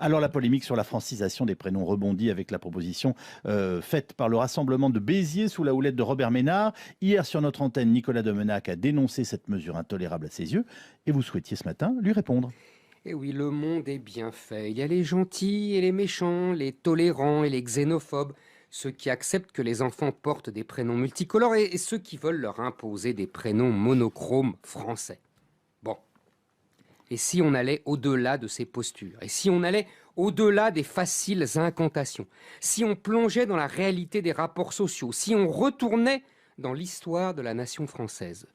Alors la polémique sur la francisation des prénoms rebondit avec la proposition faite par le rassemblement de Béziers sous la houlette de Robert Ménard. Hier sur notre antenne, Nicolas Domenac a dénoncé cette mesure intolérable à ses yeux et vous souhaitiez ce matin lui répondre. Eh oui, le monde est bien fait. Il y a les gentils et les méchants, les tolérants et les xénophobes, ceux qui acceptent que les enfants portent des prénoms multicolores et ceux qui veulent leur imposer des prénoms monochromes français. Bon. Et si on allait au-delà de ces postures? Et si on allait au-delà des faciles incantations? Si on plongeait dans la réalité des rapports sociaux? Si on retournait dans l'histoire de la nation française?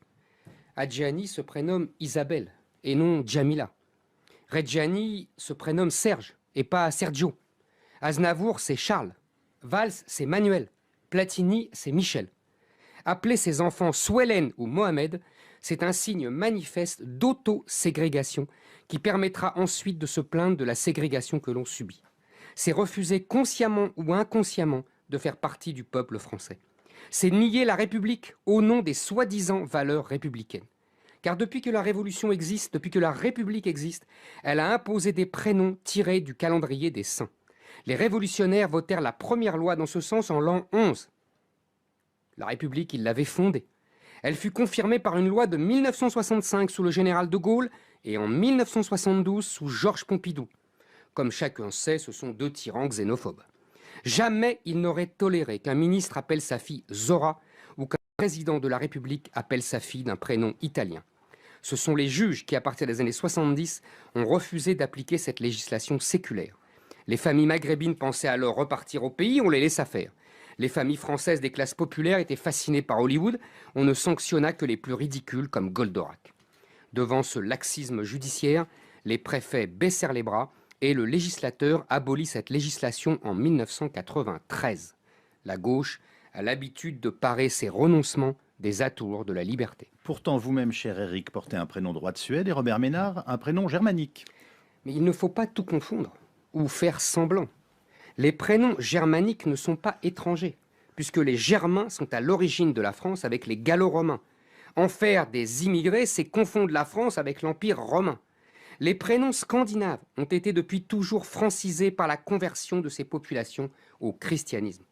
Adjani se prénomme Isabelle et non Djamila. Reggiani se prénomme Serge et pas Sergio. Aznavour, c'est Charles. Valls, c'est Manuel. Platini, c'est Michel. Appeler ses enfants Souelen ou Mohamed, c'est un signe manifeste d'auto-ségrégation qui permettra ensuite de se plaindre de la ségrégation que l'on subit. C'est refuser consciemment ou inconsciemment de faire partie du peuple français. C'est nier la République au nom des soi-disant valeurs républicaines. Car depuis que la Révolution existe, depuis que la République existe, elle a imposé des prénoms tirés du calendrier des saints. Les révolutionnaires votèrent la première loi dans ce sens en l'an 11. La République, ils l'avaient fondée. Elle fut confirmée par une loi de 1965 sous le général de Gaulle et en 1972 sous Georges Pompidou. Comme chacun sait, ce sont deux tyrans xénophobes. Jamais ils n'auraient toléré qu'un ministre appelle sa fille Zora ou qu'un président de la République appelle sa fille d'un prénom italien. Ce sont les juges qui, à partir des années 70, ont refusé d'appliquer cette législation séculaire. Les familles maghrébines pensaient alors repartir au pays, on les laissa faire. Les familles françaises des classes populaires étaient fascinées par Hollywood, on ne sanctionna que les plus ridicules comme Goldorak. Devant ce laxisme judiciaire, les préfets baissèrent les bras et le législateur abolit cette législation en 1993. La gauche a l'habitude de parer ses renoncements des atours de la liberté. Pourtant, vous-même, cher Éric, portez un prénom droit de Suède et Robert Ménard, un prénom germanique. Mais il ne faut pas tout confondre ou faire semblant. Les prénoms germaniques ne sont pas étrangers, puisque les Germains sont à l'origine de la France avec les Gallo-Romains. En faire des immigrés, c'est confondre la France avec l'Empire romain. Les prénoms scandinaves ont été depuis toujours francisés par la conversion de ces populations au christianisme.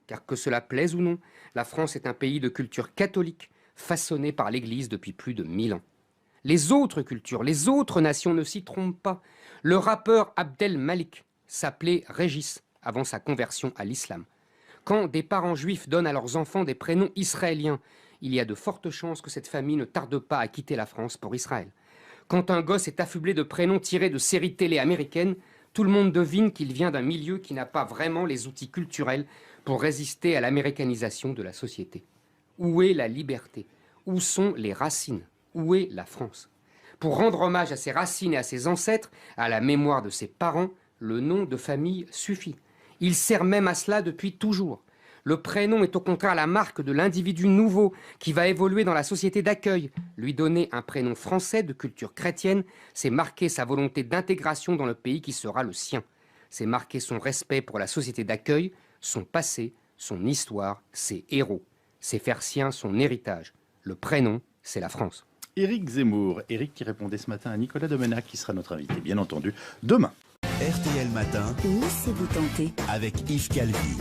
Car que cela plaise ou non, la France est un pays de culture catholique, façonné par l'Église depuis plus de 1000 ans. Les autres cultures, les autres nations ne s'y trompent pas. Le rappeur Abdel Malik s'appelait Régis avant sa conversion à l'islam. Quand des parents juifs donnent à leurs enfants des prénoms israéliens, il y a de fortes chances que cette famille ne tarde pas à quitter la France pour Israël. Quand un gosse est affublé de prénoms tirés de séries télé américaines, tout le monde devine qu'il vient d'un milieu qui n'a pas vraiment les outils culturels pour résister à l'américanisation de la société. Où est la liberté? Où sont les racines? Où est la France? Pour rendre hommage à ses racines et à ses ancêtres, à la mémoire de ses parents, le nom de famille suffit. Il sert même à cela depuis toujours. Le prénom est au contraire la marque de l'individu nouveau qui va évoluer dans la société d'accueil. Lui donner un prénom français de culture chrétienne, c'est marquer sa volonté d'intégration dans le pays qui sera le sien. C'est marquer son respect pour la société d'accueil, son passé, son histoire, ses héros. C'est faire sien son héritage. Le prénom, c'est la France. Éric Zemmour. Éric qui répondait ce matin à Nicolas Domenac, qui sera notre invité, bien entendu, demain. RTL Matin, Laissez-vous tenter avec Yves Calvi.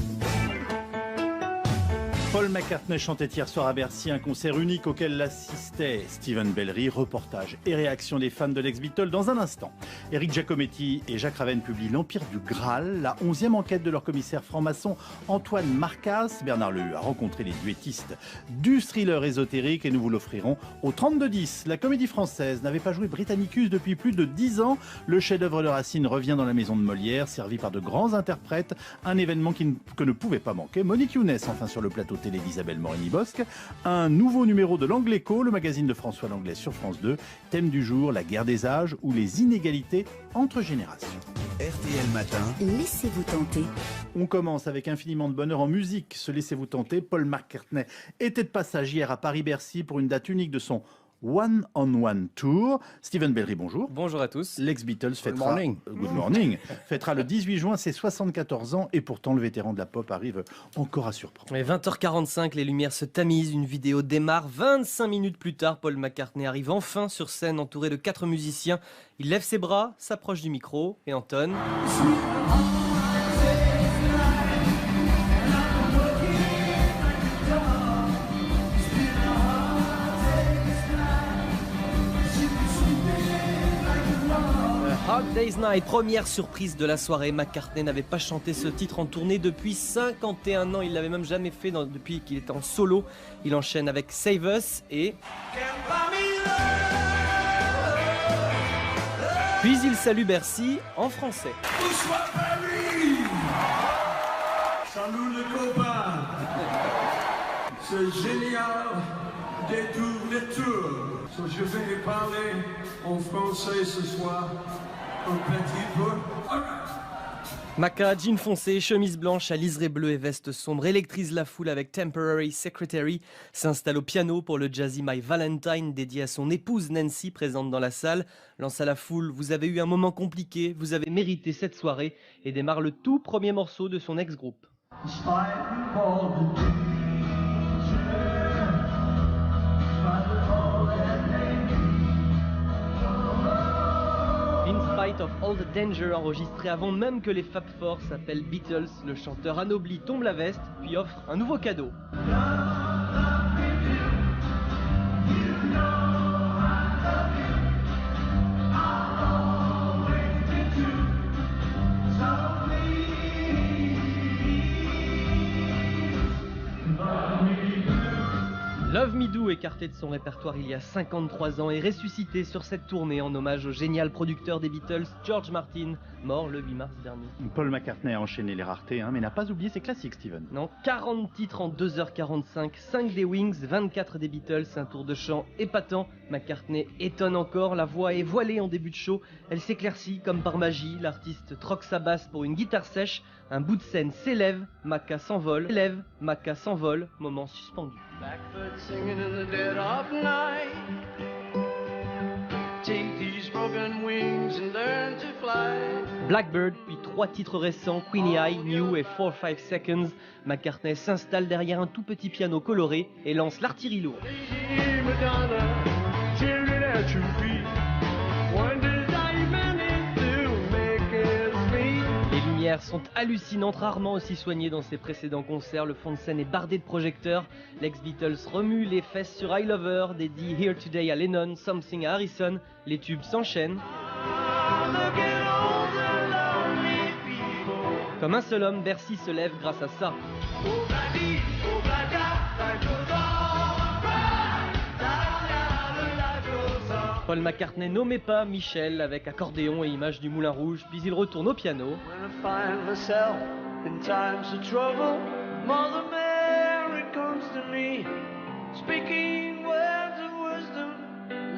Paul McCartney chantait hier soir à Bercy un concert unique auquel l'assistait Stephen Bellery. Reportage et réaction des fans de l'ex-Beatle dans un instant. Éric Giacometti et Jacques Ravenne publient L'Empire du Graal, la 11e enquête de leur commissaire franc-maçon Antoine Marcas. Bernard Lehu a rencontré les duettistes du thriller ésotérique et nous vous l'offrirons au 32-10. La comédie française n'avait pas joué Britannicus depuis plus de 10 ans. Le chef-d'œuvre de Racine revient dans la maison de Molière, servi par de grands interprètes. Un événement que ne pouvait pas manquer. Monique Younes, enfin sur le plateau télé d'Isabelle Morini-Bosque, un nouveau numéro de l'Angléco, le magazine de François Langlais sur France 2, thème du jour, la guerre des âges ou les inégalités entre générations. RTL Matin, Laissez-vous tenter. On commence avec infiniment de bonheur en musique, se laissez-vous tenter. Paul McCartney était de passage hier à Paris-Bercy pour une date unique de son One on One Tour. Steven Bellery, bonjour. Bonjour à tous. L'ex-Beatles fêtera... morning. Good morning. Fêtera le 18 juin ses 74 ans et pourtant le vétéran de la pop arrive encore à surprendre. Et 20h45, les lumières se tamisent, une vidéo démarre. 25 minutes plus tard, Paul McCartney arrive enfin sur scène entouré de 4 musiciens. Il lève ses bras, s'approche du micro et entonne. Hard Day's Night, première surprise de la soirée. McCartney n'avait pas chanté ce titre en tournée depuis 51 ans. Il l'avait même jamais fait depuis qu'il était en solo. Il enchaîne avec Save Us et... Puis il salue Bercy en français. Bonsoir Paris. Salut les copains. C'est génial détour les tours. Je vais parler en français ce soir. Un petit peu. Maca, jean foncé, chemise blanche à liseré bleu et veste sombre électrise la foule avec Temporary Secretary, s'installe au piano pour le Jazzy My Valentine dédié à son épouse Nancy présente dans la salle, lance à la foule « Vous avez eu un moment compliqué, vous avez mérité cette soirée » et démarre le tout premier morceau de son ex-groupe. In Spite of All the Danger, enregistré avant même que les Fab Four s'appellent Beatles, le chanteur anobli tombe la veste, puis offre un nouveau cadeau. Love Me Do, écarté de son répertoire il y a 53 ans, est ressuscité sur cette tournée en hommage au génial producteur des Beatles, George Martin, mort le 8 mars dernier. Paul McCartney a enchaîné les raretés, mais n'a pas oublié ses classiques, Steven. Non, 40 titres en 2h45, 5 des Wings, 24 des Beatles, un tour de chant épatant. McCartney étonne encore, la voix est voilée en début de show, elle s'éclaircit comme par magie, l'artiste troque sa basse pour une guitare sèche, un bout de scène s'élève, Macca s'envole, moment suspendu. Blackbird singing in the dead of night. Take these broken wings and learn to fly. Blackbird, puis 3 titres récents, Queenie Eye, New et 4-5 Seconds. McCartney s'installe derrière un tout petit piano coloré et lance l'artillerie lourde. Hey, Madonna, cheering at your feet. When did I manage to make it sweet? Les lumières sont hallucinantes, rarement aussi soignées dans ses précédents concerts. Le fond de scène est bardé de projecteurs. L'ex-Beatles remue les fesses sur I Love Her, dédie Here Today à Lennon, Something à Harrison. Les tubes s'enchaînent. Look at all the lonely people. Comme un seul homme, Bercy se lève grâce à ça. Oh, Daddy, oh, Dada, life goes on. Life goes on. Paul McCartney nommait pas Michel avec accordéon et image du Moulin Rouge, puis il retourne au piano. When I find myself in times of trouble, Mother Mary comes to me, speaking words of wisdom,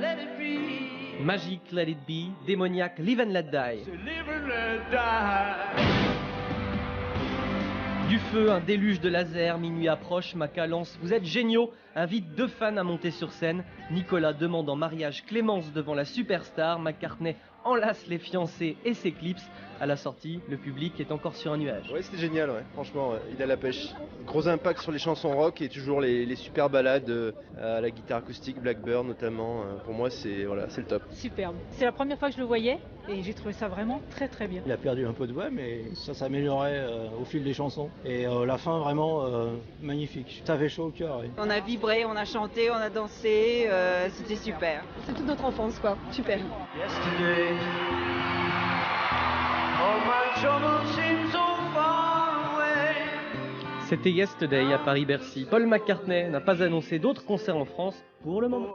let it be. Magic, Let It Be, démoniaque, Live and Let Die. To live and let die. Du feu, un déluge de laser, minuit approche, Macca lance « Vous êtes géniaux !» invite 2 fans à monter sur scène. Nicolas demande en mariage Clémence devant la superstar. McCartney enlace les fiancés et s'éclipse. À la sortie, le public est encore sur un nuage. Ouais, c'était génial, ouais. Franchement, il a la pêche. Gros impact sur les chansons rock et toujours les super balades à la guitare acoustique, Blackbird notamment. Pour moi, c'est voilà, c'est le top. Superbe. C'est la première fois que je le voyais et j'ai trouvé ça vraiment très très bien. Il a perdu un peu de voix, mais ça s'améliorait au fil des chansons. Et la fin, vraiment magnifique. Ça fait chaud au cœur. Oui. On a vibré, on a chanté, on a dansé, c'était super. C'est toute notre enfance quoi, super. Yesterday, all my troubles seem so far away. C'était Yesterday à Paris-Bercy. Paul McCartney n'a pas annoncé d'autres concerts en France pour le moment.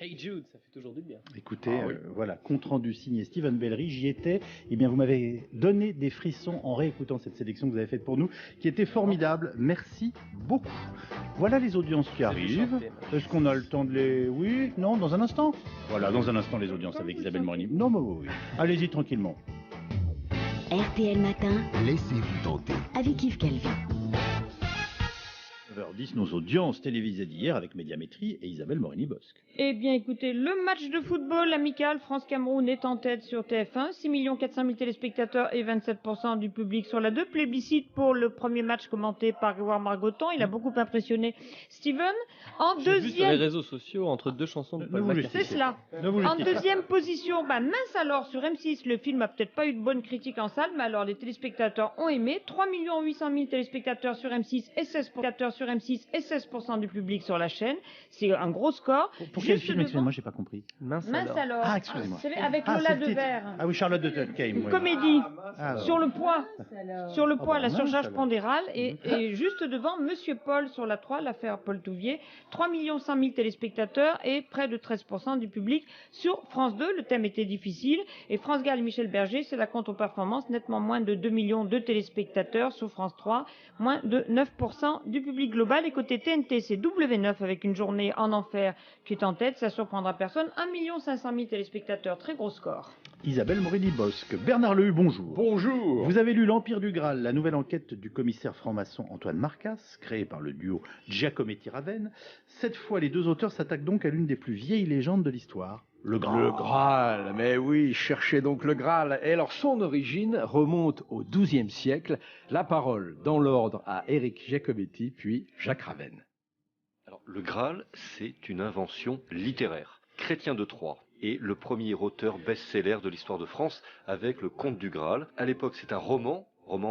Hey Jude, ça fait toujours du bien. Écoutez, voilà, compte rendu signé Steven Bellery, j'y étais. Eh bien, vous m'avez donné des frissons en réécoutant cette sélection que vous avez faite pour nous, qui était formidable. Merci beaucoup. Voilà les audiences qui arrivent. Est-ce qu'on a le temps de les... Oui, non, dans un instant. Voilà, dans un instant, les audiences avec Isabelle Morini. Non, mais oui. Allez-y tranquillement. RTL Matin, Laissez-vous tenter. avec Yves Calvi. 9h10, nos audiences télévisées d'hier avec Médiamétrie et Isabelle Morini-Bosque. Eh bien, écoutez, le match de football amical France-Cameroun est en tête sur TF1. 6 400 000 téléspectateurs et 27% du public sur la 2. Plébiscite pour le premier match commenté par Grégoire Margoton. Il a beaucoup impressionné Steven. En J'ai vu sur les deuxième... réseaux sociaux entre deux chansons de Paul McCartney. C'est cela. En deuxième position, mince alors, sur M6, le film a peut-être pas eu de bonne critique en salle, mais alors les téléspectateurs ont aimé. 3 800 000 téléspectateurs sur M6 et 16% du public sur la chaîne. C'est un gros score. Pour quel film, excusez-moi, j'ai pas compris. Mince alors. Ah, excusez-moi. C'est avec Lola Devers. Ah oui, Charlotte de Tolkien. Une comédie sur le poids. Sur le poids, la surcharge pondérale. Et juste devant, Monsieur Paul sur la 3, l'affaire Paul Touvier. 3 100 000 téléspectateurs et près de 13% du public sur France 2. Le thème était difficile. Et France Gall et Michel Berger, c'est la compte aux performances. Nettement moins de 2 millions de téléspectateurs sur France 3. Moins de 9% du public global. Et côté TNT, c'est W9 avec une journée en enfer qui est en tête. Ça surprendra personne. 1 500 000 téléspectateurs. Très gros score. Isabelle Morini-Bosque. Bernard Lehu, bonjour. Bonjour. Vous avez lu L'Empire du Graal, la nouvelle enquête du commissaire franc-maçon Antoine Marcas, créée par le duo Giacometti-Raven. Cette fois, les deux auteurs s'attaquent donc à l'une des plus vieilles légendes de l'histoire. Le Graal. Le Graal, mais oui, cherchez donc le Graal. Et alors, son origine remonte au XIIe siècle. La parole, dans l'ordre, à Éric Giacometti, puis Jacques Ravenne. Alors, le Graal, c'est une invention littéraire. Chrétien de Troyes est le premier auteur best-seller de l'histoire de France avec le Conte du Graal. À l'époque, c'est un roman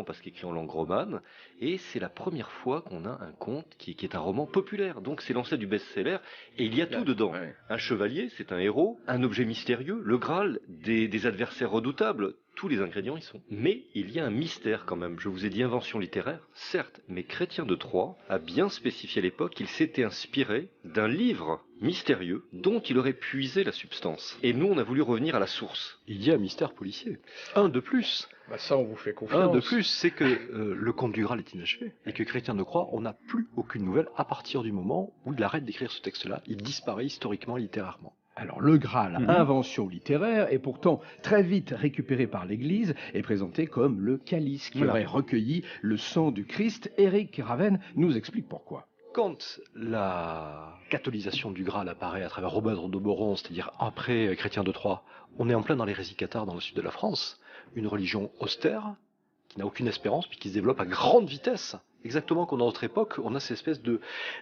parce qu'écrit en langue romane, et c'est la première fois qu'on a un conte qui est un roman populaire. Donc c'est l'ancêtre du best-seller, et il y a tout dedans. Ouais. Un chevalier, c'est un héros, un objet mystérieux, le Graal, des adversaires redoutables, tous les ingrédients y sont. Mais il y a un mystère quand même. Je vous ai dit invention littéraire, certes, mais Chrétien de Troyes a bien spécifié à l'époque qu'il s'était inspiré d'un livre mystérieux dont il aurait puisé la substance. Et nous, on a voulu revenir à la source. Il y a un mystère policier. Un de plus. Ça, on vous fait confiance. Un de plus, c'est que le conte du Graal est inachevé et que Chrétien de Troyes, on n'a plus aucune nouvelle à partir du moment où il arrête d'écrire ce texte-là. Il disparaît historiquement, littérairement. Alors le Graal, invention littéraire, et pourtant très vite récupéré par l'Église, est présenté comme le calice qui aurait recueilli le sang du Christ. Éric Ravenne nous explique pourquoi. Quand la catholisation du Graal apparaît à travers Robert de Boron, c'est-à-dire après Chrétien de Troyes, on est en plein dans l'hérésie cathare dans le sud de la France, une religion austère, qui n'a aucune espérance, puis qui se développe à grande vitesse. Exactement comme dans notre époque, on a cette espèce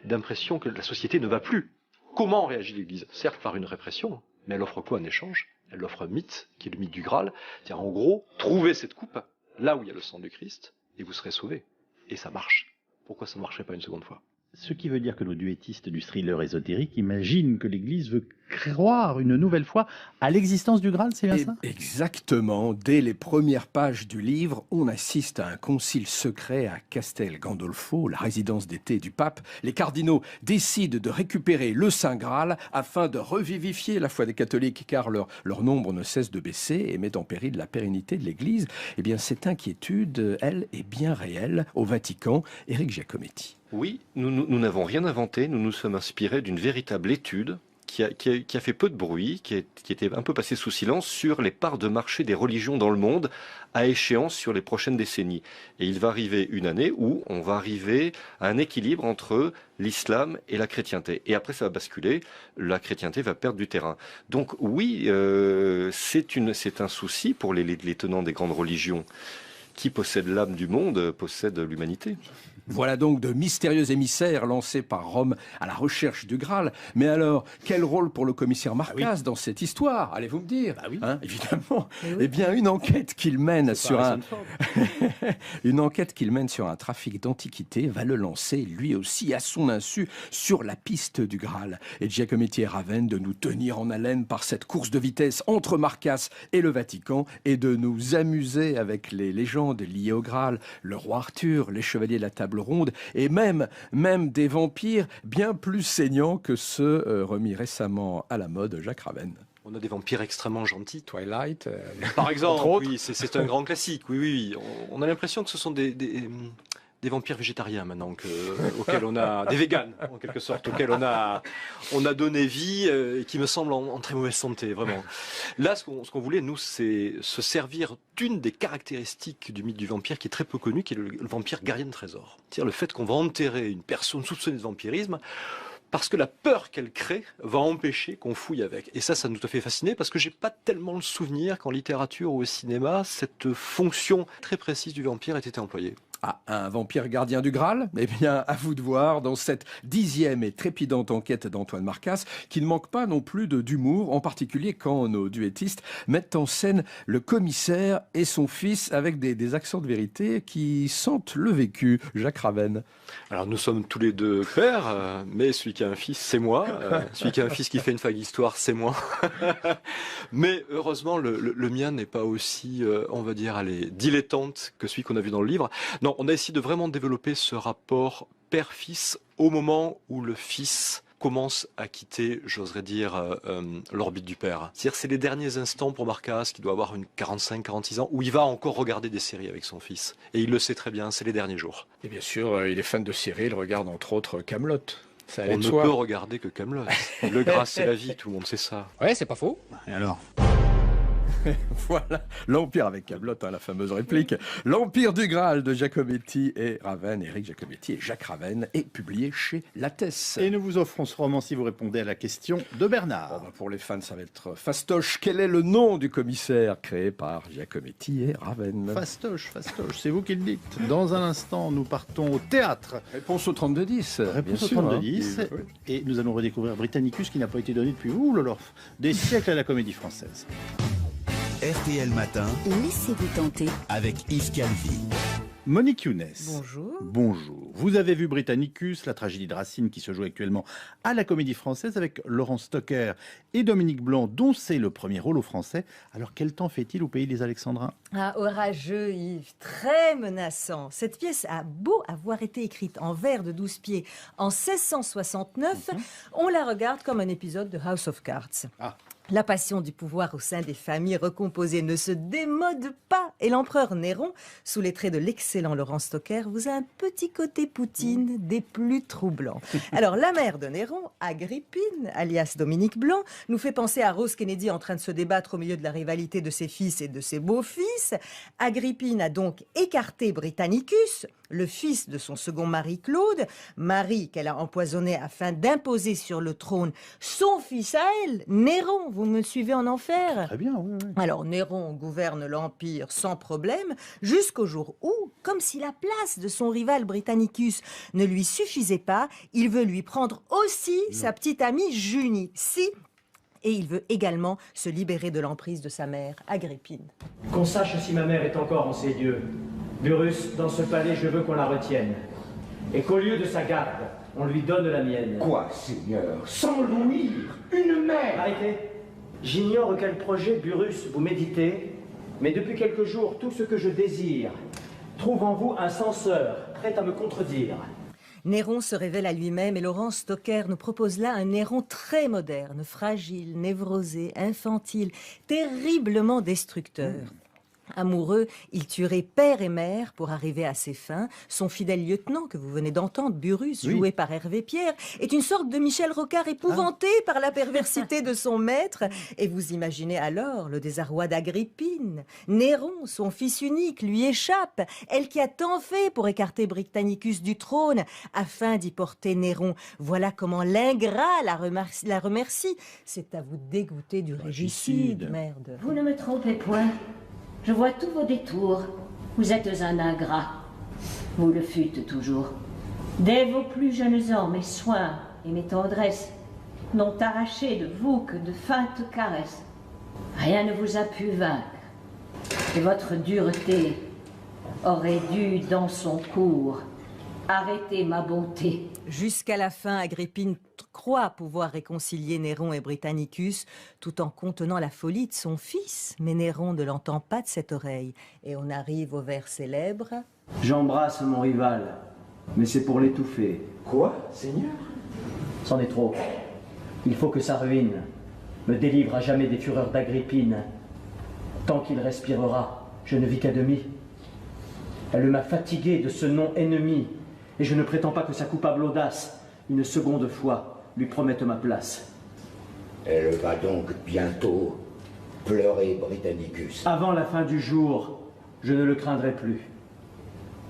d'impression que la société ne va plus. Comment réagit l'Église? Certes par une répression, mais elle offre quoi en échange? Elle offre un mythe, qui est le mythe du Graal. C'est-à-dire en gros, trouvez cette coupe, là où il y a le sang du Christ, et vous serez sauvés. Et ça marche. Pourquoi ça ne marcherait pas une seconde fois? Ce qui veut dire que nos duettistes du thriller ésotérique imaginent que l'Église veut croire une nouvelle fois à l'existence du Graal, c'est bien ça? Exactement. Dès les premières pages du livre, on assiste à un concile secret à Castel Gandolfo, la résidence d'été du pape. Les cardinaux décident de récupérer le Saint Graal afin de revivifier la foi des catholiques, car leur nombre ne cesse de baisser et met en péril la pérennité de l'Église. Eh bien, cette inquiétude, elle, est bien réelle au Vatican. Éric Giacometti. Oui, nous n'avons rien inventé, nous nous sommes inspirés d'une véritable étude qui a fait peu de bruit, qui était un peu passée sous silence sur les parts de marché des religions dans le monde à échéance sur les prochaines décennies. Et il va arriver une année où on va arriver à un équilibre entre l'islam et la chrétienté. Et après ça va basculer, la chrétienté va perdre du terrain. Donc oui, c'est un souci pour les tenants des grandes religions. Qui possède l'âme du monde possède l'humanité. Voilà donc de mystérieux émissaires lancés par Rome à la recherche du Graal. Mais alors, quel rôle pour le commissaire Marcas dans cette histoire? Allez-vous me dire? Évidemment. Eh bien, une enquête qu'il mène sur une enquête qu'il mène sur un trafic d'antiquités va le lancer, lui aussi, à son insu, sur la piste du Graal. Et Giacometti et Ravenne de nous tenir en haleine par cette course de vitesse entre Marcas et le Vatican et de nous amuser avec les légendes légendes liées au Graal, le roi Arthur, les chevaliers de la table ronde, et même des vampires bien plus saignants que ceux remis récemment à la mode, Jacques Ravenne. On a des vampires extrêmement gentils. Twilight, par exemple, oui, c'est un grand classique. Oui. On a l'impression que ce sont des vampires végétariens maintenant, auxquels on a des véganes en quelque sorte, auxquels on a donné vie et qui me semblent en très mauvaise santé, vraiment. Là, ce qu'on voulait, nous, c'est se servir d'une des caractéristiques du mythe du vampire qui est très peu connu, qui est le vampire gardien de trésor. C'est-à-dire le fait qu'on va enterrer une personne soupçonnée de vampirisme parce que la peur qu'elle crée va empêcher qu'on fouille avec. Et ça nous a fait fasciner parce que j'ai pas tellement le souvenir qu'en littérature ou au cinéma, cette fonction très précise du vampire ait été employée. Ah, un vampire gardien du Graal? Eh bien, à vous de voir dans cette 10e et trépidante enquête d'Antoine Marcasse, qui ne manque pas non plus d'humour, en particulier quand nos duettistes mettent en scène le commissaire et son fils avec des accents de vérité qui sentent le vécu. Jacques Ravenne. Alors, nous sommes tous les deux pères, mais celui qui a un fils, c'est moi. Celui qui a un fils qui fait une fac d'histoire, c'est moi. Mais heureusement, le mien n'est pas aussi, on va dire, dilettante que celui qu'on a vu dans le livre. Non, on a essayé de vraiment développer ce rapport père-fils au moment où le fils commence à quitter, j'oserais dire, l'orbite du père. C'est-à-dire c'est les derniers instants pour Marcasse, qui doit avoir une 45-46 ans, où il va encore regarder des séries avec son fils. Et il le sait très bien, c'est les derniers jours. Et bien sûr, il est fan de séries, il regarde entre autres Kaamelott. On ne peut regarder que Kaamelott. Le gras, c'est la vie, tout le monde sait ça. Ouais, c'est pas faux. Et alors ? Voilà, l'Empire avec Kaamelott, la fameuse réplique. L'Empire du Graal de Giacometti et Ravenne, Éric Giacometti et Jacques Ravenne, est publié chez Lattès. Et nous vous offrons ce roman si vous répondez à la question de Bernard. Pour les fans, ça va être fastoche. Quel est le nom du commissaire créé par Giacometti et Ravenne? Fastoche, c'est vous qui le dites. Dans un instant, nous partons au théâtre. Réponse au 32-10. Réponse au 32-10. Et nous allons redécouvrir Britannicus qui n'a pas été donné depuis des siècles à la Comédie Française. RTL Matin. Laissez-vous tenter. Avec Yves Calvi. Monique Younes. Bonjour. Bonjour. Vous avez vu Britannicus, la tragédie de Racine qui se joue actuellement à la Comédie Française avec Laurent Stocker et Dominique Blanc, dont c'est le premier rôle au français. Alors quel temps fait-il au pays des Alexandrins? Orageux, Yves, très menaçant. Cette pièce a beau avoir été écrite en vers de 12 pieds en 1669, on la regarde comme un épisode de House of Cards. La passion du pouvoir au sein des familles recomposées ne se démode pas. Et l'empereur Néron, sous les traits de l'excellent Laurent Stocker, vous a un petit côté Poutine des plus troublants. Alors, la mère de Néron, Agrippine, alias Dominique Blanc, nous fait penser à Rose Kennedy en train de se débattre au milieu de la rivalité de ses fils et de ses beaux-fils. Agrippine a donc écarté Britannicus, le fils de son second mari Claude, mari qu'elle a empoisonné afin d'imposer sur le trône son fils à elle, Néron. Vous me suivez en enfer? Très bien, oui. Alors Néron gouverne l'Empire sans problème, jusqu'au jour où, comme si la place de son rival Britannicus ne lui suffisait pas, il veut lui prendre aussi sa petite amie Junie. Et il veut également se libérer de l'emprise de sa mère, Agrippine. Qu'on sache si ma mère est encore en ces dieux. Burrus, dans ce palais, je veux qu'on la retienne. Et qu'au lieu de sa garde, on lui donne la mienne. Quoi, Seigneur? Sans l'ouïr, une mère! Arrêtez. J'ignore quel projet, Burrus, vous méditez, mais depuis quelques jours, tout ce que je désire trouve en vous un censeur, prêt à me contredire. Néron se révèle à lui-même et Laurent Stocker nous propose là un Néron très moderne, fragile, névrosé, infantile, terriblement destructeur. Amoureux, il tuerait père et mère pour arriver à ses fins. Son fidèle lieutenant, que vous venez d'entendre, Burrus, joué par Hervé Pierre, est une sorte de Michel Rocard épouvanté par la perversité de son maître. Et vous imaginez alors le désarroi d'Agrippine. Néron, son fils unique, lui échappe. Elle qui a tant fait pour écarter Britannicus du trône, afin d'y porter Néron. Voilà comment l'ingrat la remercie. C'est à vous dégoûter du régicide, merde. Vous ne me trompez point. Je vois tous vos détours. Vous êtes un ingrat. Vous le fûtes toujours. Dès vos plus jeunes ans, mes soins et mes tendresses n'ont arraché de vous que de feintes caresses. Rien ne vous a pu vaincre. Et votre dureté aurait dû, dans son cours, arrêter ma bonté. Jusqu'à la fin, Agrippine croit pouvoir réconcilier Néron et Britannicus tout en contenant la folie de son fils. Mais Néron ne l'entend pas de cette oreille. Et on arrive au vers célèbre. J'embrasse mon rival, mais c'est pour l'étouffer. Quoi, Seigneur? C'en est trop. Il faut que sa ruine me délivre à jamais des fureurs d'Agrippine. Tant qu'il respirera, je ne vis qu'à demi. Elle m'a fatigué de ce nom ennemi, et je ne prétends pas que sa coupable audace, une seconde fois, lui promette ma place. Elle va donc bientôt pleurer Britannicus. Avant la fin du jour, je ne le craindrai plus.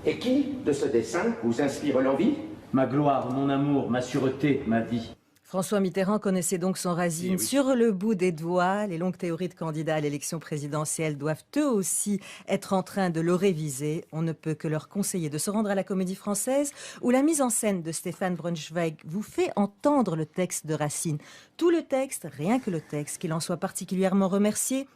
Et qui, de ce dessein, vous inspire l'envie? Ma gloire, mon amour, ma sûreté, ma vie. François Mitterrand connaissait donc son Racine sur le bout des doigts. Les longues théories de candidats à l'élection présidentielle doivent eux aussi être en train de le réviser. On ne peut que leur conseiller de se rendre à la Comédie Française où la mise en scène de Stéphane Braunschweig vous fait entendre le texte de Racine. Tout le texte, rien que le texte, qu'il en soit particulièrement remercié.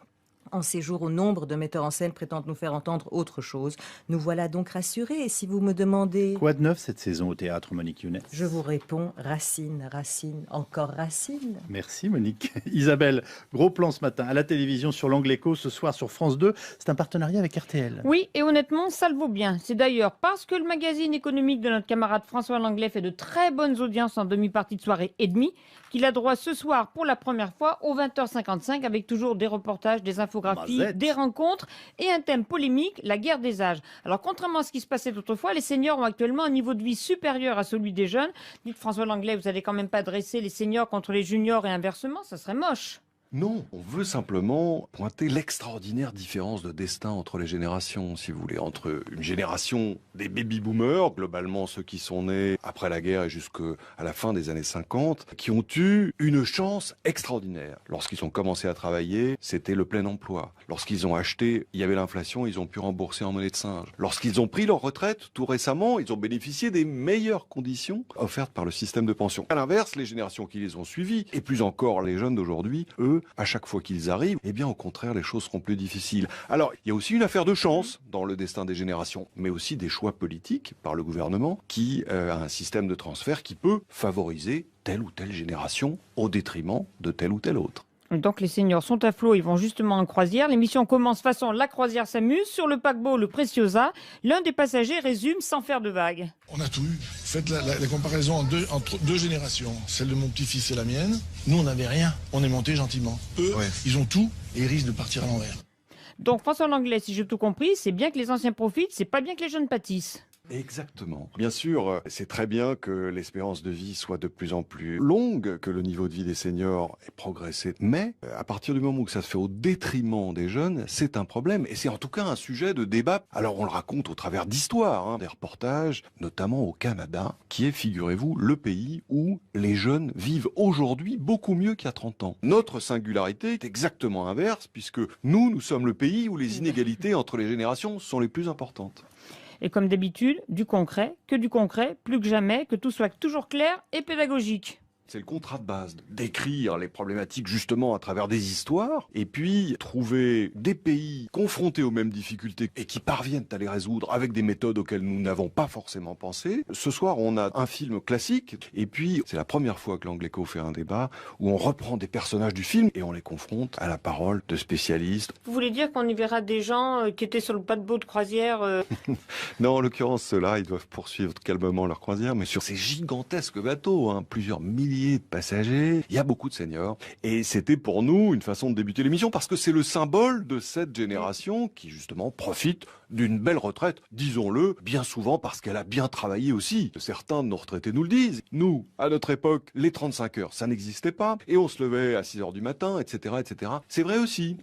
En ces jours où nombre de metteurs en scène prétendent nous faire entendre autre chose, nous voilà donc rassurés. Et si vous me demandez... Quoi de neuf cette saison au théâtre, Monique Younes? Je vous réponds, Racine, Racine, encore Racine. Merci Monique. Isabelle, gros plan ce matin à la télévision sur l'Angle Écho, ce soir sur France 2. C'est un partenariat avec RTL. Oui, et honnêtement, ça le vaut bien. C'est d'ailleurs parce que le magazine économique de notre camarade François Langlais fait de très bonnes audiences en demi-partie de soirée et demie qu'il a droit ce soir pour la première fois aux 20h55 avec toujours des reportages, des infographies, des rencontres et un thème polémique, la guerre des âges. Alors contrairement à ce qui se passait autrefois, les seniors ont actuellement un niveau de vie supérieur à celui des jeunes. Dites François Langlais, vous n'allez quand même pas dresser les seniors contre les juniors et inversement, ça serait moche. Non, on veut simplement pointer l'extraordinaire différence de destin entre les générations, si vous voulez, entre une génération des baby-boomers, globalement ceux qui sont nés après la guerre et jusqu'à la fin des années 50, qui ont eu une chance extraordinaire. Lorsqu'ils ont commencé à travailler, c'était le plein emploi. Lorsqu'ils ont acheté, il y avait l'inflation, ils ont pu rembourser en monnaie de singe. Lorsqu'ils ont pris leur retraite, tout récemment, ils ont bénéficié des meilleures conditions offertes par le système de pension. À l'inverse, les générations qui les ont suivies, et plus encore les jeunes d'aujourd'hui, eux, à chaque fois qu'ils arrivent, eh bien au contraire, les choses seront plus difficiles. Alors, il y a aussi une affaire de chance dans le destin des générations, mais aussi des choix politiques par le gouvernement qui a un système de transfert qui peut favoriser telle ou telle génération au détriment de telle ou telle autre. Donc les seniors sont à flot, ils vont justement en croisière. L'émission commence façon La croisière s'amuse. Sur le paquebot le Preciosa, l'un des passagers résume sans faire de vagues. On a tout eu. Faites la comparaison entre deux générations, celle de mon petit-fils et la mienne. Nous, on n'avait rien. On est monté gentiment. Eux, ils ont tout et ils risquent de partir à l'envers. Donc François Langlais, si j'ai tout compris, c'est bien que les anciens profitent, c'est pas bien que les jeunes pâtissent. Exactement. Bien sûr, c'est très bien que l'espérance de vie soit de plus en plus longue, que le niveau de vie des seniors ait progressé. Mais à partir du moment où ça se fait au détriment des jeunes, c'est un problème. Et c'est en tout cas un sujet de débat. Alors on le raconte au travers d'histoires, des reportages, notamment au Canada, qui est, figurez-vous, le pays où les jeunes vivent aujourd'hui beaucoup mieux qu'il y a 30 ans. Notre singularité est exactement inverse, puisque nous sommes le pays où les inégalités entre les générations sont les plus importantes. Et comme d'habitude, du concret, plus que jamais, que tout soit toujours clair et pédagogique. C'est le contrat de base, d'écrire les problématiques justement à travers des histoires, et puis trouver des pays confrontés aux mêmes difficultés et qui parviennent à les résoudre avec des méthodes auxquelles nous n'avons pas forcément pensé. Ce soir, on a un film classique, et puis c'est la première fois que l'Angle Écho fait un débat où on reprend des personnages du film et on les confronte à la parole de spécialistes. Vous voulez dire qu'on y verra des gens qui étaient sur le paquebot de croisière Non, en l'occurrence, ceux-là, ils doivent poursuivre calmement leur croisière, mais sur ces gigantesques bateaux, plusieurs milliers de passagers, il y a beaucoup de seniors. Et c'était pour nous une façon de débuter l'émission parce que c'est le symbole de cette génération qui justement profite d'une belle retraite, disons-le, bien souvent parce qu'elle a bien travaillé aussi. Certains de nos retraités nous le disent. Nous, à notre époque, les 35 heures, ça n'existait pas et on se levait à 6 heures du matin, etc., etc. C'est vrai aussi.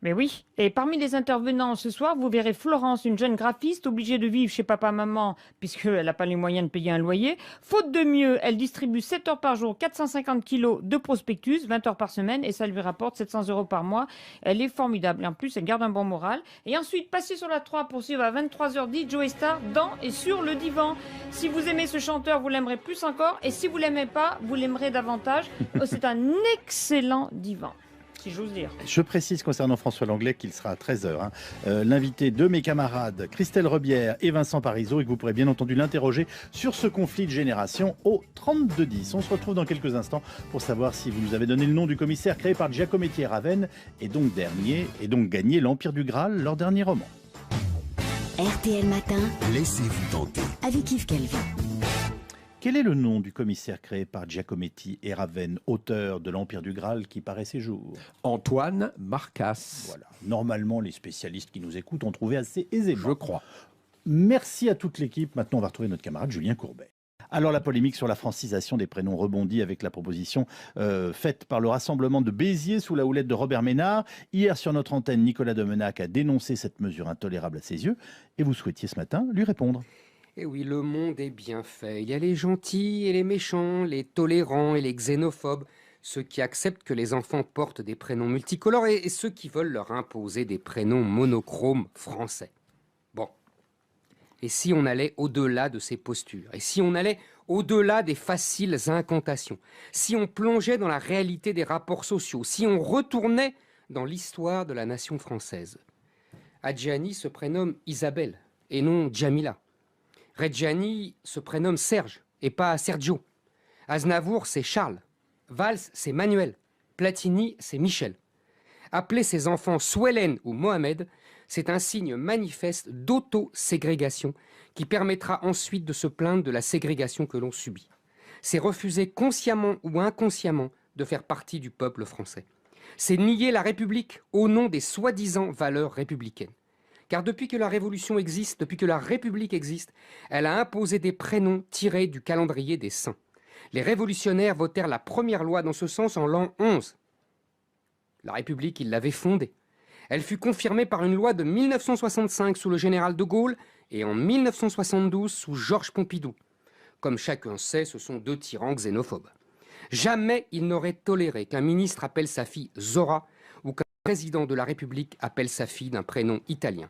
Mais oui, et parmi les intervenants ce soir, vous verrez Florence, une jeune graphiste obligée de vivre chez papa-maman puisqu'elle n'a pas les moyens de payer un loyer. Faute de mieux, elle distribue 7 heures par jour, 450 kilos de prospectus, 20 heures par semaine et ça lui rapporte 700 € par mois. Elle est formidable et en plus elle garde un bon moral. Et ensuite, passez sur la 3 pour suivre à 23h10 Joe Star dans et sur le divan. Si vous aimez ce chanteur, vous l'aimerez plus encore et si vous l'aimez pas, vous l'aimerez davantage. C'est un excellent divan. si j'ose dire. Je précise concernant François Langlais qu'il sera à 13h. L'invité de mes camarades Christelle Rebière et Vincent Parisot, et que vous pourrez bien entendu l'interroger sur ce conflit de génération au 3210. On se retrouve dans quelques instants pour savoir si vous nous avez donné le nom du commissaire créé par Giacometti et Ravenne et donc gagné l'Empire du Graal, leur dernier roman. RTL Matin, Laissez-vous tenter. avec Yves Calvi. Quel est le nom du commissaire créé par Giacometti et Ravenne, auteur de l'Empire du Graal qui paraît ces jours? Antoine Marcas. Voilà. Normalement, les spécialistes qui nous écoutent ont trouvé assez aisément. Je crois. Merci à toute l'équipe. Maintenant, on va retrouver notre camarade Julien Courbet. Alors, la polémique sur la francisation des prénoms rebondit avec la proposition faite par le rassemblement de Béziers sous la houlette de Robert Ménard. Hier, sur notre antenne, Nicolas Domenac a dénoncé cette mesure intolérable à ses yeux. Et vous souhaitiez ce matin lui répondre. Eh oui, le monde est bien fait. Il y a les gentils et les méchants, les tolérants et les xénophobes, ceux qui acceptent que les enfants portent des prénoms multicolores et ceux qui veulent leur imposer des prénoms monochromes français. Bon. Et si on allait au-delà de ces postures? Et si on allait au-delà des faciles incantations? Si on plongeait dans la réalité des rapports sociaux? Si on retournait dans l'histoire de la nation française? Adjani se prénomme Isabelle et non Djamila. Reggiani se prénomme Serge et pas Sergio. Aznavour, c'est Charles. Valls, c'est Manuel. Platini, c'est Michel. Appeler ses enfants Swellen ou Mohamed, c'est un signe manifeste d'auto-ségrégation qui permettra ensuite de se plaindre de la ségrégation que l'on subit. C'est refuser consciemment ou inconsciemment de faire partie du peuple français. C'est nier la République au nom des soi-disant valeurs républicaines. Car depuis que la Révolution existe, depuis que la République existe, elle a imposé des prénoms tirés du calendrier des saints. Les révolutionnaires votèrent la première loi dans ce sens en l'an 11. La République, ils l'avaient fondée. Elle fut confirmée par une loi de 1965 sous le général de Gaulle et en 1972 sous Georges Pompidou. Comme chacun sait, ce sont deux tyrans xénophobes. Jamais ils n'auraient toléré qu'un ministre appelle sa fille Zora ou qu'un président de la République appelle sa fille d'un prénom italien.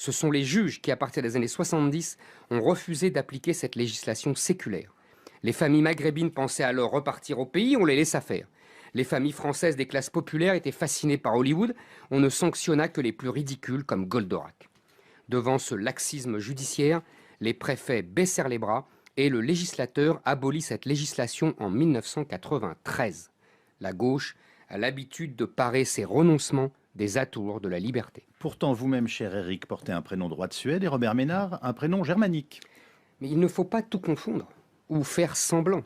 Ce sont les juges qui, à partir des années 70, ont refusé d'appliquer cette législation séculaire. Les familles maghrébines pensaient alors repartir au pays, on les laissa faire. Les familles françaises des classes populaires étaient fascinées par Hollywood, on ne sanctionna que les plus ridicules comme Goldorak. Devant ce laxisme judiciaire, les préfets baissèrent les bras et le législateur abolit cette législation en 1993. La gauche a l'habitude de parer ses renoncements des atours de la liberté. Pourtant, vous-même, cher Eric, portez un prénom droit de Suède et Robert Ménard, un prénom germanique. Mais il ne faut pas tout confondre ou faire semblant.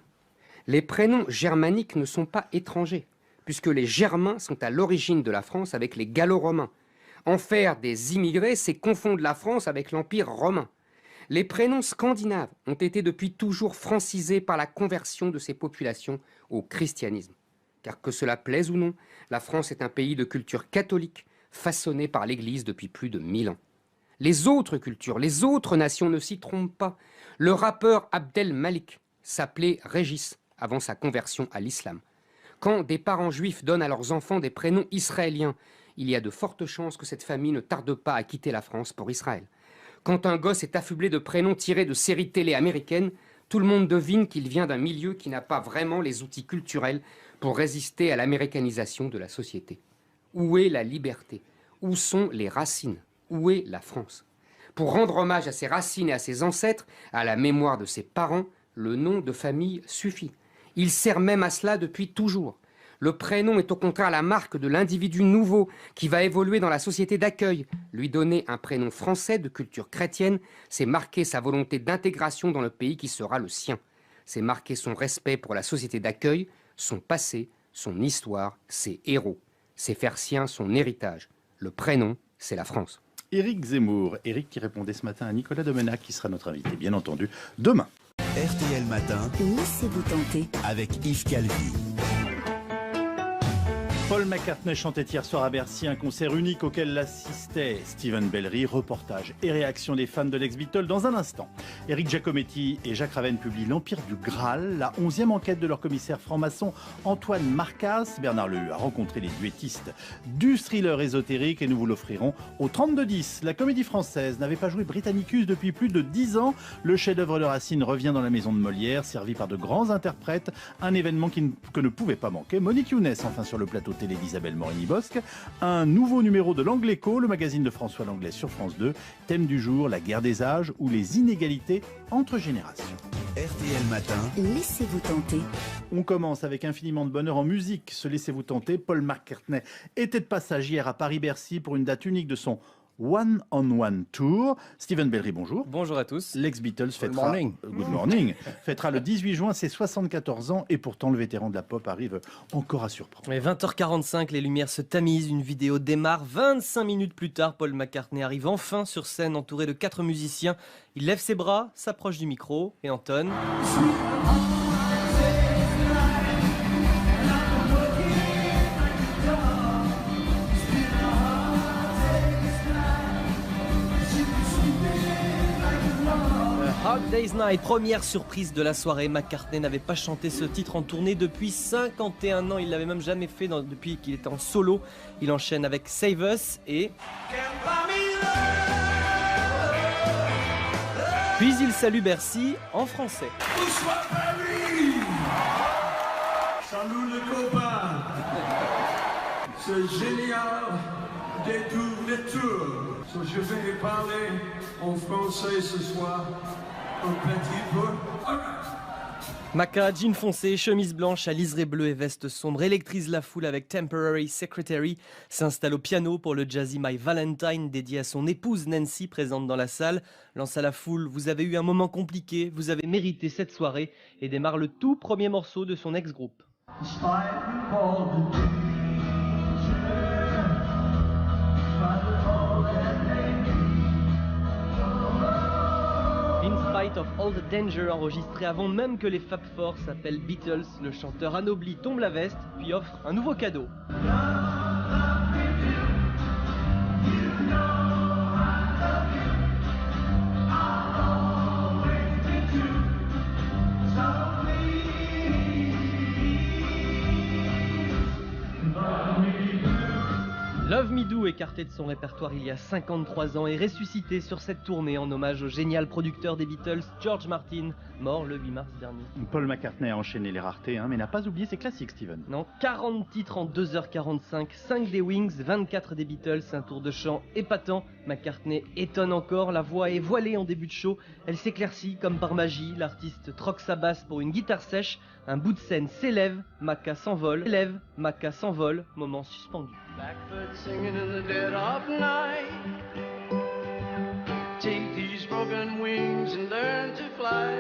Les prénoms germaniques ne sont pas étrangers, puisque les Germains sont à l'origine de la France avec les Gallo-Romains. En faire des immigrés, c'est confondre la France avec l'Empire romain. Les prénoms scandinaves ont été depuis toujours francisés par la conversion de ces populations au christianisme. Car que cela plaise ou non, la France est un pays de culture catholique, façonné par l'Église depuis plus de 1000 ans. Les autres cultures, les autres nations ne s'y trompent pas. Le rappeur Abdel Malik s'appelait Régis avant sa conversion à l'islam. Quand des parents juifs donnent à leurs enfants des prénoms israéliens, il y a de fortes chances que cette famille ne tarde pas à quitter la France pour Israël. Quand un gosse est affublé de prénoms tirés de séries télé américaines, tout le monde devine qu'il vient d'un milieu qui n'a pas vraiment les outils culturels pour résister à l'américanisation de la société. Où est la liberté? Où sont les racines? Où est la France? Pour rendre hommage à ses racines et à ses ancêtres, à la mémoire de ses parents, le nom de famille suffit. Il sert même à cela depuis toujours. Le prénom est au contraire la marque de l'individu nouveau qui va évoluer dans la société d'accueil. Lui donner un prénom français de culture chrétienne, c'est marquer sa volonté d'intégration dans le pays qui sera le sien. C'est marquer son respect pour la société d'accueil, son passé, son histoire, ses héros. C'est faire sien son héritage. Le prénom, c'est la France. Éric Zemmour. Éric qui répondait ce matin à Nicolas Domenac, qui sera notre invité, bien entendu, demain. RTL Matin. Laissez-vous tenter. Avec Yves Calvi. Paul McCartney chantait hier soir à Bercy un concert unique auquel l'assistait Stephen Bellery. Reportage et réaction des fans de l'ex-Beatle dans un instant. Eric Giacometti et Jacques Ravenne publient l'Empire du Graal, la 11e enquête de leur commissaire franc-maçon Antoine Marcas. Bernard Lehue a rencontré les duettistes du thriller ésotérique et nous vous l'offrirons au 3210. La comédie française n'avait pas joué Britannicus depuis plus de 10 ans. Le chef-d'œuvre de Racine revient dans la maison de Molière, servi par de grands interprètes. Un événement que ne pouvait pas manquer. Monique Younes, enfin sur le plateau télé d'Isabelle Morini-Bosque. Un nouveau numéro de l'Angléco, le magazine de François Langlais sur France 2. Thème du jour, la guerre des âges ou les inégalités entre générations. RTL Matin. Laissez-vous tenter. On commence avec infiniment de bonheur en musique. Se laissez-vous tenter. Paul McCartney était de passage hier à Paris-Bercy pour une date unique de son One on One Tour. Stephen Bellery, bonjour. Bonjour à tous. L'ex-Beatles fêtera, Good morning, fêtera le 18 juin ses 74 ans et pourtant le vétéran de la pop arrive encore à surprendre. Mais 20h45, les lumières se tamisent, une vidéo démarre. 25 minutes plus tard, Paul McCartney arrive enfin sur scène entouré de 4 musiciens. Il lève ses bras, s'approche du micro et entonne. Hard Day's Night, première surprise de la soirée. McCartney n'avait pas chanté ce titre en tournée depuis 51 ans. Il l'avait même jamais fait depuis qu'il était en solo. Il enchaîne avec Save Us et... Puis il salue Bercy en français. Bonsoir Paris. Salut les copains. C'est génial détour les tours. Je vais parler en français ce soir. Maca, jean foncé, chemise blanche à liseré bleu et veste sombre, électrise la foule avec Temporary Secretary, s'installe au piano pour le Jazzy My Valentine dédié à son épouse Nancy présente dans la salle, lance à la foule « Vous avez eu un moment compliqué, vous avez mérité cette soirée » et démarre le tout premier morceau de son ex-groupe. In Spite of All the Danger, enregistré avant même que les Fab Four s'appellent Beatles, le chanteur anobli tombe la veste, puis offre un nouveau cadeau. Love Me Do, écarté de son répertoire il y a 53 ans, est ressuscité sur cette tournée en hommage au génial producteur des Beatles, George Martin, mort le 8 mars dernier. Paul McCartney a enchaîné les raretés, mais n'a pas oublié ses classiques, Steven. Non, 40 titres en 2h45, 5 des Wings, 24 des Beatles, un tour de chant épatant. McCartney étonne encore, la voix est voilée en début de show, elle s'éclaircit comme par magie, l'artiste troque sa basse pour une guitare sèche, un bout de scène s'élève, Maca s'envole, moment suspendu. Blackbird singing in the dead of night. Take these broken wings and learn to fly.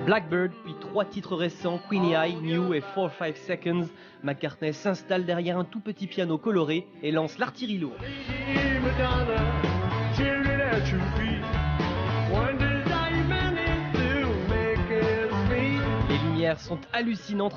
Blackbird, puis 3 titres récents, Queenie Eye, New et 4-5 Seconds. McCartney s'installe derrière un tout petit piano coloré et lance l'artillerie lourde. Les lumières sont hallucinantes.